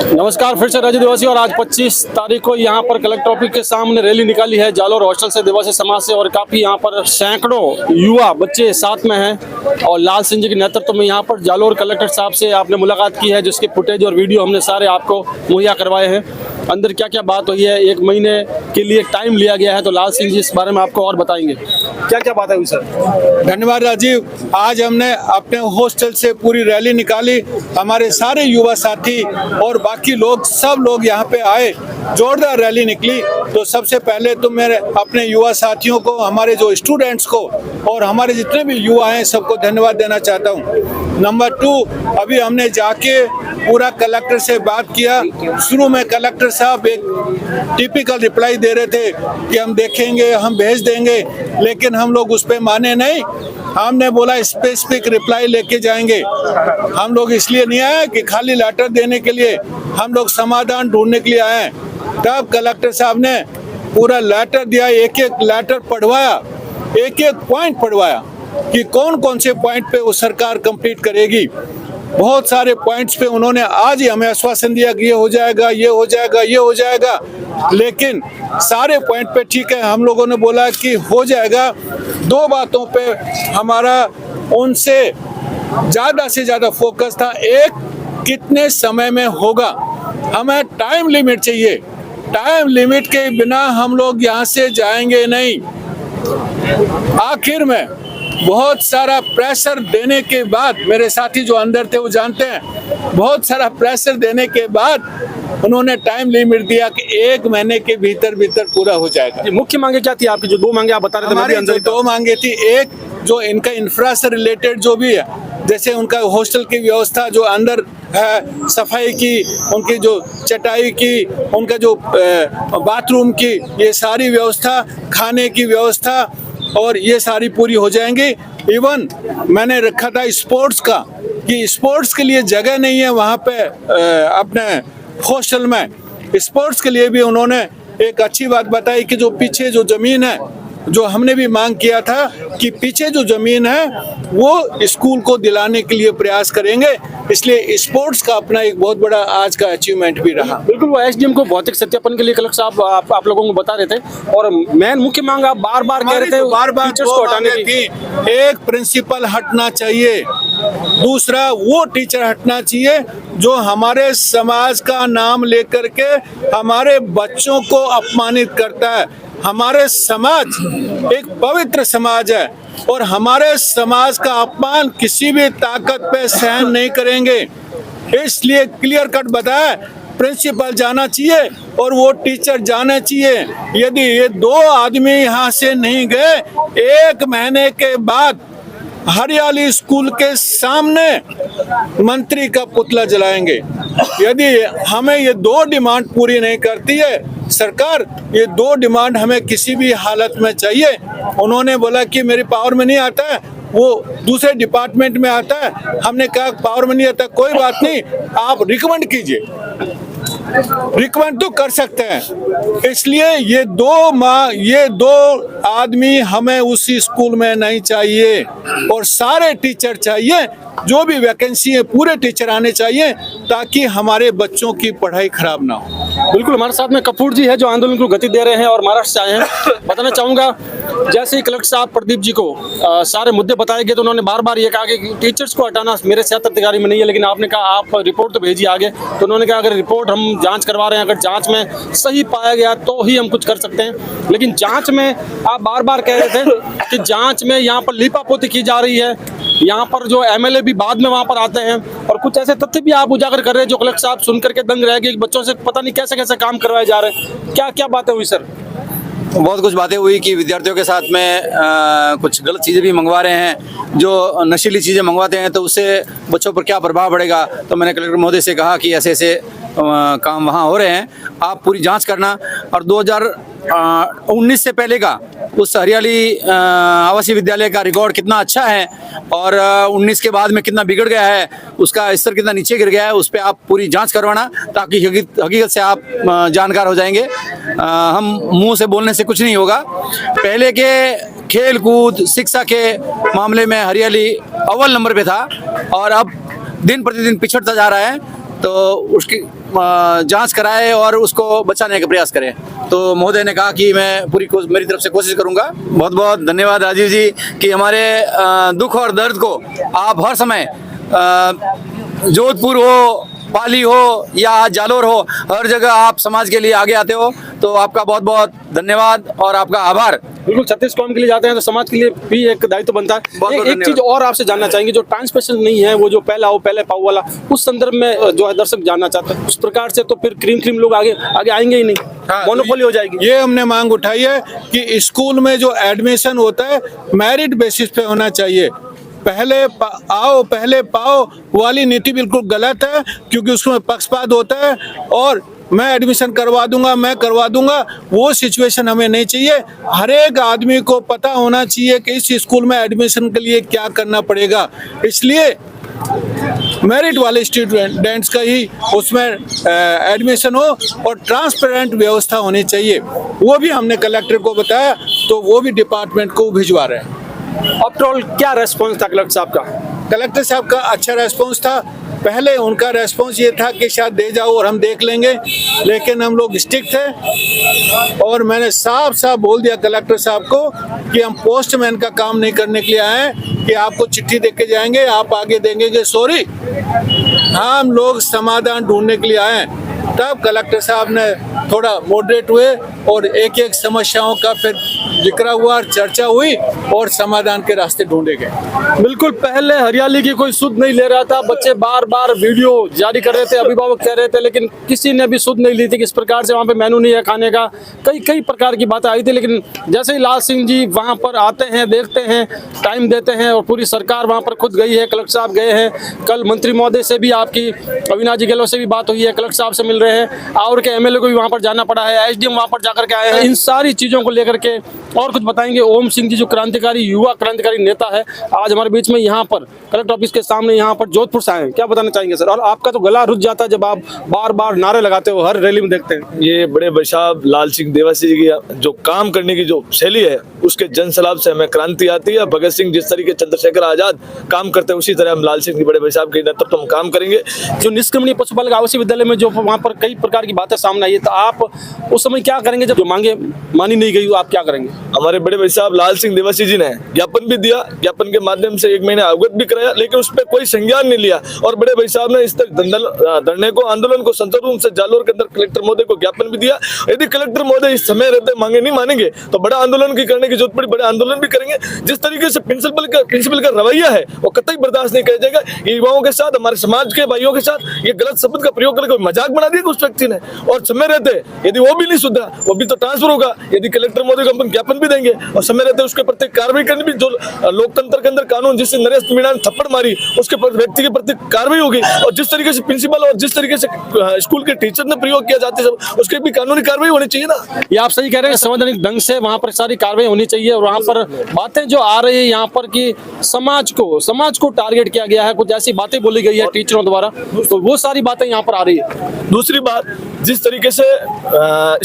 नमस्कार, फिर से राज्य दिवस और आज 25 तारीख को यहाँ पर कलेक्टर ऑफिस के सामने रैली निकाली है जालोर हॉस्टल से, दिवसीय समाज से, और काफी यहाँ पर सैकड़ों युवा बच्चे साथ में हैं। और लाल सिंह जी के नेतृत्व में यहाँ पर जालोर कलेक्टर साहब से आपने मुलाकात की है, जिसके फुटेज और वीडियो हमने सारे आपको मुहैया करवाए हैं। अंदर क्या क्या बात हुई है, 1 महीने के लिए टाइम लिया गया है, तो लाल सिंह जी इस बारे में आपको और बताएंगे क्या क्या बात है हुई सर। धन्यवाद राजीव। आज हमने अपने हॉस्टल से पूरी रैली निकाली, हमारे सारे युवा साथी और बाकी लोग सब लोग यहाँ पे आए, जोरदार रैली निकली। तो सबसे पहले तो मैं अपने युवा साथियों को, हमारे जो स्टूडेंट्स को और हमारे जितने भी युवा हैं सबको धन्यवाद देना चाहता हूँ। नंबर 2, अभी हमने जाके पूरा कलेक्टर से बात किया। शुरू में कलेक्टर साहब एक टिपिकल रिप्लाई दे रहे थे कि हम देखेंगे, हम भेज देंगे, लेकिन हम लोग उस पर माने नहीं। हमने बोला स्पेसिफिक रिप्लाई लेके जाएंगे। हम लोग इसलिए नहीं आए कि खाली लेटर देने के लिए, हम लोग समाधान ढूंढने के लिए आए। तब कलेक्टर साहब ने पूरा लेटर दिया, एक एक लेटर पढ़वाया, एक एक पॉइंट पढ़वाया कि कौन कौन से पॉइंट पे वो सरकार कंप्लीट करेगी। बहुत सारे पॉइंट्स पे उन्होंने आज ही हमें आश्वासन दिया कि ये हो जाएगा, ये हो जाएगा, ये हो जाएगा, लेकिन सारे पॉइंट पे ठीक है। हम लोगों ने बोला कि हो जाएगा। 2 बातों पे हमारा उनसे ज़्यादा से ज़्यादा फोकस था। एक, कितने समय में होगा, हमें टाइम लिमिट चाहिए। टाइम लिमिट के बिना हम लोग यहाँ से जाएंगे नहीं। आखिर में बहुत सारा प्रेशर देने के बाद, मेरे साथी जो अंदर थे वो जानते हैं, बहुत सारा प्रेशर देने के बाद उन्होंने टाइम लिमिट दिया कि 1 महीने के भीतर भीतर पूरा हो जाएगा। मुख्य मांगे क्या थी आपकी, जो 2 मांगे आप बता रहे थे? हमारी जो 2 मांगे थी, एक जो इनका इंफ्रा से रिलेटेड जो भी है, जैसे उनका हॉस्टल की व्यवस्था जो अंदर है, सफाई की, उनकी जो चटाई की, उनका जो बाथरूम की, ये सारी व्यवस्था, खाने की व्यवस्था, और ये सारी पूरी हो जाएंगी। इवन मैंने रखा था स्पोर्ट्स का, कि स्पोर्ट्स के लिए जगह नहीं है वहाँ पे अपने हॉस्टल में। स्पोर्ट्स के लिए भी उन्होंने एक अच्छी बात बताई कि जो पीछे जो ज़मीन है, जो हमने भी मांग किया था कि पीछे जो ज़मीन है वो स्कूल को दिलाने के लिए प्रयास करेंगे। इसलिए स्पोर्ट्स का अपना एक बहुत बड़ा आज का अचीवमेंट भी रहा। बिल्कुल, वो एसडीएम को भौतिक सत्यापन के लिए कलेक्टर साहब आप लोगों को बता रहे थे, और मेन मुख्य मांग आप बार बार कह रहे थे, बार बार टीचर्स को हटाने की। एक प्रिंसिपल हटना चाहिए, दूसरा वो टीचर हटना चाहिए जो हमारे समाज का नाम लेकर के हमारे बच्चों को अपमानित करता है। हमारे समाज एक पवित्र समाज है और हमारे समाज का अपमान किसी भी ताकत पे सहन नहीं करेंगे। इसलिए क्लियर कट बताया, प्रिंसिपल जाना चाहिए और वो टीचर जाने चाहिए। यदि ये 2 आदमी यहाँ से नहीं गए, 1 महीने के बाद हरियाली स्कूल के सामने मंत्री का पुतला जलाएंगे। यदि हमें ये 2 डिमांड पूरी नहीं करती है सरकार, ये 2 डिमांड हमें किसी भी हालत में चाहिए। उन्होंने बोला कि मेरी पावर में नहीं आता है, वो दूसरे डिपार्टमेंट में आता है। हमने कहा पावर में नहीं आता, कोई बात नहीं, आप रिकमेंड कीजिए। रिकमेंड तो कर सकते हैं। इसलिए ये 2 आदमी हमें उसी स्कूल में नहीं चाहिए, और सारे टीचर चाहिए। जो भी वैकेंसी है पूरे टीचर आने चाहिए, ताकि हमारे बच्चों की पढ़ाई खराब ना हो। बिल्कुल, हमारे साथ में कपूर जी है जो आंदोलन को गति दे रहे हैं और महाराष्ट्र से आए हैं। बताना चाहूंगा, जैसे ही कलेक्टर साहब प्रदीप जी को सारे मुद्दे बताए गए तो उन्होंने बार बार ये कहा कि टीचर्स को हटाना मेरे सेहत अधिकारी में नहीं है, लेकिन आपने कहा आप रिपोर्ट तो भेजिए आगे। तो उन्होंने कहा अगर रिपोर्ट हम जांच करवा रहे हैं, अगर जांच में सही पाया गया तो ही हम कुछ कर सकते हैं। लेकिन जांच में आप बार बार कह रहे थे कि जांच में यहाँ पर लीपापोती की जा रही है, यहाँ पर जो एमएलए भी बाद में वहाँ पर आते हैं, और कुछ ऐसे तथ्य भी आप उजागर कर रहे हैं जो कलेक्टर साहब सुन करके दंग रह गए। बच्चों से पता नहीं कैसे कैसे काम करवाए जा रहे हैं। क्या क्या बातें हुई सर? बहुत कुछ बातें हुई कि विद्यार्थियों के साथ में कुछ गलत चीज़ें भी मंगवा रहे हैं। जो नशीली चीज़ें मंगवाते हैं तो उससे बच्चों पर क्या प्रभाव पड़ेगा। तो मैंने कलेक्टर महोदय से कहा कि ऐसे ऐसे काम वहाँ हो रहे हैं, आप पूरी जांच करना। और 2019 से पहले का उस हरियाली आवासीय विद्यालय का रिकॉर्ड कितना अच्छा है और 19 के बाद में कितना बिगड़ गया है, उसका स्तर कितना नीचे गिर गया है, उस पर आप पूरी जांच करवाना, ताकि हकीकत से आप जानकार हो जाएंगे। हम मुंह से बोलने से कुछ नहीं होगा। पहले के खेल कूद शिक्षा के मामले में हरियाली अव्वल नंबर पे था और अब दिन प्रतिदिन पिछड़ता जा रहा है। तो जांच कराए और उसको बचाने का प्रयास करें। तो महोदय ने कहा कि मैं मेरी तरफ से कोशिश करूंगा। बहुत बहुत धन्यवाद राजीव जी कि हमारे दुख और दर्द को आप हर समय जोधपुर हो, पाली हो या जालोर हो, हर जगह आप समाज के लिए आगे आते हो। तो आपका बहुत बहुत धन्यवाद और आपका आभार। बिल्कुल, छत्तीस कौम के लिए जाते हैं तो समाज के लिए भी एक दायित्व बनता है। बहुत एक चीज और आपसे जानना चाहेंगे, जो ट्रांसपेरेंट नहीं है, वो जो पहला हो पहले पाओ वाला, उस संदर्भ में जो है दर्शक जानना चाहते हैं, उस प्रकार से तो फिर क्रीम लोग आगे आएंगे ही नहीं, मोनोपोली हो जाएगी। ये हमने मांग उठाई है कि स्कूल में जो एडमिशन होता है मेरिट बेसिस पे होना चाहिए। पहले आओ पहले पाओ वाली नीति बिल्कुल गलत है, क्योंकि उसमें पक्षपात होता है और मैं एडमिशन करवा दूंगा, मैं करवा दूंगा, वो सिचुएशन हमें नहीं चाहिए। हर एक आदमी को पता होना चाहिए कि इस स्कूल में एडमिशन के लिए क्या करना पड़ेगा। इसलिए मेरिट वाले स्टूडेंट्स का ही उसमें एडमिशन हो और ट्रांसपेरेंट व्यवस्था होनी चाहिए। वो भी हमने कलेक्टर को बताया, तो वो भी डिपार्टमेंट को भिजवा रहे हैं। आफ्टर ऑल क्या रेस्पॉन्स था कलेक्टर साहब का? कलेक्टर साहब का अच्छा रेस्पॉन्स था। पहले उनका रेस्पॉन्स ये था कि शायद दे जाओ और हम देख लेंगे, लेकिन हम लोग स्टिक थे और मैंने साफ साफ बोल दिया कलेक्टर साहब को कि हम पोस्टमैन का काम नहीं करने के लिए आए हैं कि आपको चिट्ठी दे के जाएंगे, आप आगे देंगे कि सॉरी, हम लोग समाधान ढूंढने के लिए आए हैं। तब कलेक्टर साहब ने थोड़ा मॉडरेट हुए और एक एक समस्याओं का फिर जिक्र हुआ, चर्चा हुई और समाधान के रास्ते ढूंढे गए। बिल्कुल, पहले हरियाली की कोई सुध नहीं ले रहा था, बच्चे बार बार वीडियो जारी कर रहे थे, अभिभावक कह रहे थे, लेकिन किसी ने भी सुध नहीं ली थी कि इस प्रकार से वहाँ पे मेनू नहीं है खाने का। कई प्रकार की बातें आई थी, लेकिन जैसे ही लाल सिंह जी वहाँ पर आते हैं, देखते हैं, टाइम देते हैं और पूरी सरकार वहाँ पर खुद गई है, कलेक्टर साहब गए हैं, कल मंत्री महोदय से भी आपकी अविनाश जी गहलोत से भी बात हुई है, कलेक्टर साहब से मिल रहे हैं और के एमएलए को भी वहाँ पर जाना पड़ा है, एसडीएम वहाँ पर जाकर के आए हैं। इन सारी चीज़ों को लेकर के और कुछ बताएंगे। ओम सिंह जी जो क्रांतिकारी युवा क्रांतिकारी नेता है, आज हमारे बीच में यहाँ पर कलेक्टर ऑफिस के सामने यहाँ पर जोधपुर से आए हैं, क्या बताना चाहेंगे सर? और आपका तो गला रुक जाता है जब आप बार बार नारे लगाते हो, हर रैली में देखते हैं। ये बड़े भाई साहब लाल सिंह देवासी जी की जो काम करने की जो शैली है, उसके जनसलाब से हमें क्रांति आती है। भगत सिंह जिस तरीके चंद्रशेखर आजाद काम करते हैं, उसी तरह हम लाल सिंह जी बड़े भाई साहब के नेतृत्व में काम करेंगे। जो निष्क्रमणीय पशुपालक आवासीय विद्यालय में जो वहाँ पर कई प्रकार की बातें सामने आई है, तो आप उस समय क्या करेंगे जब जो मांगे मानी नहीं गई, आप क्या करेंगे? हमारे बड़े भाई साहब लाल सिंह देवासी जी ने ज्ञापन भी दिया, ज्ञापन के माध्यम से 1 महीने अवगत भी कराया, लेकिन उस पर कोई संज्ञान नहीं लिया। और बड़े भाई साहब ने इस तक धरने को, आंदोलन को संसद रूम से जालोर के अंदर कलेक्टर महोदय को ज्ञापन भी दिया। यदि कलेक्टर महोदय इस समय रहते मांगे नहीं मानेंगे तो बड़ा आंदोलन की करने की जरूरत पड़ी, बड़े आंदोलन भी करेंगे। जिस तरीके से प्रिंसिपल का रवैया है वो कतई बर्दाश्त नहीं किया जाएगा। युवाओं के साथ, हमारे समाज के भाइयों के साथ ये गलत शब्द का प्रयोग करके मजाक बना दिया उस व्यक्ति ने। और समय रहते यदि वो भी नहीं सुधरा, वो भी तो ट्रांसफर होगा। यदि कलेक्टर महोदय को अपन ज्ञापन भी देंगे और समय रहते उसके प्रति कार्रवाई करनी भी, जो लोकतंत्र के अंदर कानून जिससे नरेश मीणा ने थप्पड़ मारी उसके व्यक्ति के प्रति कार्रवाई होगी। और जिस तरीके से प्रिंसिपल और जिस तरीके से स्कूल के टीचर ने प्रयोग किया जाते सब, उसके भी कानूनी कार्रवाई होनी चाहिए ना। ये आप सही कह रहे हैं, संवैधानिक ढंग से वहाँ पर सारी कार्रवाई होनी चाहिए। और वहाँ पर बातें जो आ रही है यहाँ पर कि समाज को टारगेट किया गया है, कुछ ऐसी बातें बोली गई है टीचरों द्वारा, तो वो सारी बातें यहाँ पर आ रही है। दूसरी बात, जिस तरीके से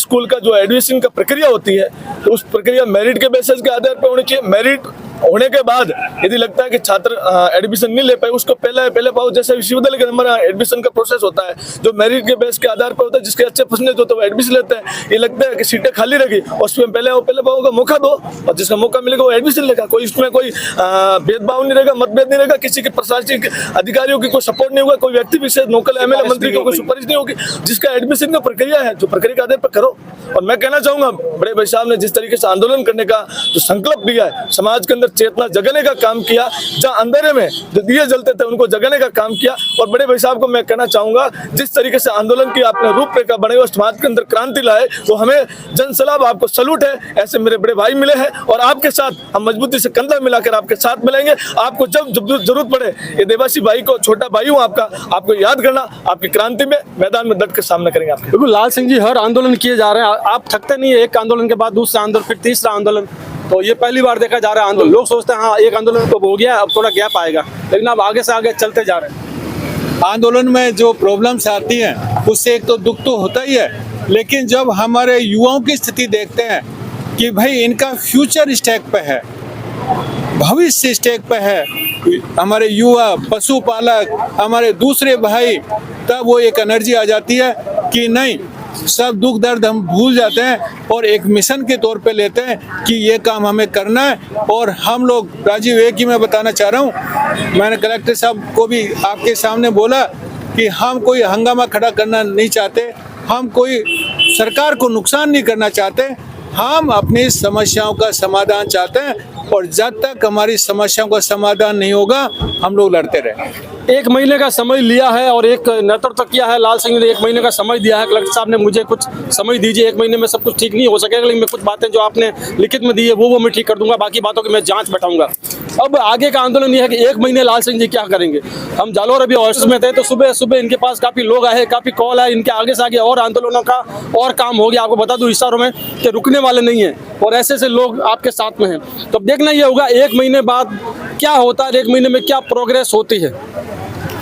स्कूल का जो एडमिशन का प्रक्रिया होती है, तो उस प्रक्रिया मेरिट के बेसिस के आधार पर होनी चाहिए। मेरिट होने के बाद यदि लगता है कि छात्र एडमिशन नहीं ले पाए, उसको पहले पाओ, जैसे विश्वविद्यालय के हमारा एडमिशन का प्रोसेस होता है जो मेरिट के बेस के आधार पर होता है। जिसके अच्छे परसेंटेज होते हैं वो एडमिशन लेते हैं। ये लगता है कि सीटें खाली रहेगी और उसमें पहले पाओ का मौका दो और जिसका मौका मिलेगा वो एडमिशन लेगा। कोई इसमें कोई भेदभाव नहीं रहेगा, मतभेद नहीं रहेगा, किसी के प्रशासनिक अधिकारियों की कोई सपोर्ट नहीं होगा, कोई व्यक्ति विशेष नौकल एमएलए मंत्री की कोई सुपारिश नहीं होगी। जिसका एडमिशन का प्रक्रिया है, जो प्रक्रिया के आधार पर करो। और मैं कहना चाहूंगा बड़े भाई साहब ने जिस तरीके से आंदोलन करने का जो संकल्प लिया है, समाज के अंदर चेतना जगाने का काम किया, जहां अंधेरे में जो दिए जलते थे उनको जगाने का काम किया। और बड़े भाई साहब को मैं कहना चाहूंगा, जिस तरीके से आंदोलन की आपने रूपरेखा बनाई और समाज के अंदर क्रांति लाए, तो हमें जनसलाब आपको सलूट है। ऐसे मेरे बड़े भाई मिले हैं और आपके साथ हम मजबूती से कंधा मिलाकर आपके साथ मिलेंगे। आपको जब जरूरत पड़े, ये देवासी भाई को, छोटा भाई हूँ आपका, आपको याद करना, आपकी क्रांति में मैदान में डट के सामना करेंगे आपके। बिल्कुल, लाल सिंह जी हर आंदोलन किए जा रहे हैं, आप थकते नहीं है? एक आंदोलन के बाद दूसरा आंदोलन, फिर तीसरा आंदोलन, तो ये पहली बार देखा जा रहा है आंदोलन। लोग सोचते हैं हाँ एक आंदोलन तो हो गया, अब थोड़ा गैप आएगा, लेकिन अब आगे से आगे चलते जा रहे हैं। आंदोलन में जो प्रॉब्लम्स आती हैं उससे एक तो दुख तो होता ही है, लेकिन जब हमारे युवाओं की स्थिति देखते हैं कि भाई इनका फ्यूचर स्टेक पे है, भविष्य स्टेक पे है, हमारे युवा पशुपालक, हमारे दूसरे भाई, तब वो एक एनर्जी आ जाती है कि नहीं, सब दुख दर्द हम भूल जाते हैं और एक मिशन के तौर पे लेते हैं कि ये काम हमें करना है। और हम लोग, राजीव, एक ही मैं बताना चाह रहा हूँ, मैंने कलेक्टर साहब को भी आपके सामने बोला कि हम कोई हंगामा खड़ा करना नहीं चाहते, हम कोई सरकार को नुकसान नहीं करना चाहते, हम अपनी समस्याओं का समाधान चाहते हैं। और जब तक हमारी समस्याओं का समाधान नहीं होगा, हम लोग लड़ते रहेंगे। 1 महीने का समय लिया है और एक नेतृत्व किया है लाल सिंह ने, 1 महीने का समय दिया है। कलेक्टर साहब ने मुझे कुछ समय दीजिए, 1 महीने में सब कुछ ठीक नहीं हो सकेगा, लेकिन मैं कुछ बातें जो आपने लिखित में दी है वो मैं ठीक कर दूंगा, बाकी बातों की मैं जांच बैठाऊंगा। अब आगे का आंदोलन ये है कि 1 महीने लाल सिंह जी क्या करेंगे। हम जालोर अभी ऑफिस में थे तो सुबह सुबह इनके पास काफ़ी लोग आए, काफ़ी कॉल आए, इनके आगे से आगे और आंदोलनों का और काम हो गया। आपको बता दूं इस शहरों में कि रुकने वाले नहीं हैं और ऐसे ऐसे लोग आपके साथ में हैं। तो अब देखना ये होगा 1 महीने बाद क्या होता है, 1 महीने में क्या प्रोग्रेस होती है।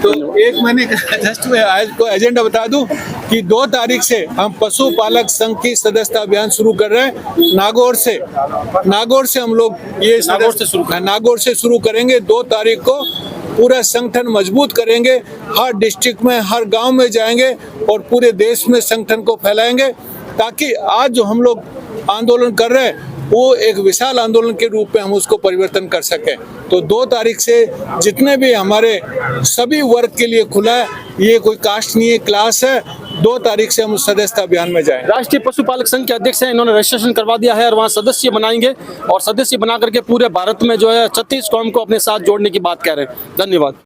तो 1 महीने का जस्ट मैं आज को एजेंडा बता दूं कि 2 तारीख से हम पशुपालक संघ की सदस्यता अभियान शुरू कर रहे हैं। नागौर से हम लोग ये नागौर से शुरू करेंगे। 2 तारीख को पूरा संगठन मजबूत करेंगे, हर डिस्ट्रिक्ट में, हर गांव में जाएंगे और पूरे देश में संगठन को फैलाएंगे, ताकि आज जो हम लोग आंदोलन कर रहे हैं वो एक विशाल आंदोलन के रूप में हम उसको परिवर्तन कर सकें। तो 2 तारीख से जितने भी हमारे सभी वर्ग के लिए खुला है, ये कोई कास्ट नहीं है, क्लास है। 2 तारीख से हम सदस्यता अभियान में जाएं। राष्ट्रीय पशुपालक संघ के अध्यक्ष हैं, इन्होंने रजिस्ट्रेशन करवा दिया है और वहाँ सदस्य बनाएंगे और सदस्य बना करके पूरे भारत में जो है 36 कौम को अपने साथ जोड़ने की बात कह रहे हैं। धन्यवाद।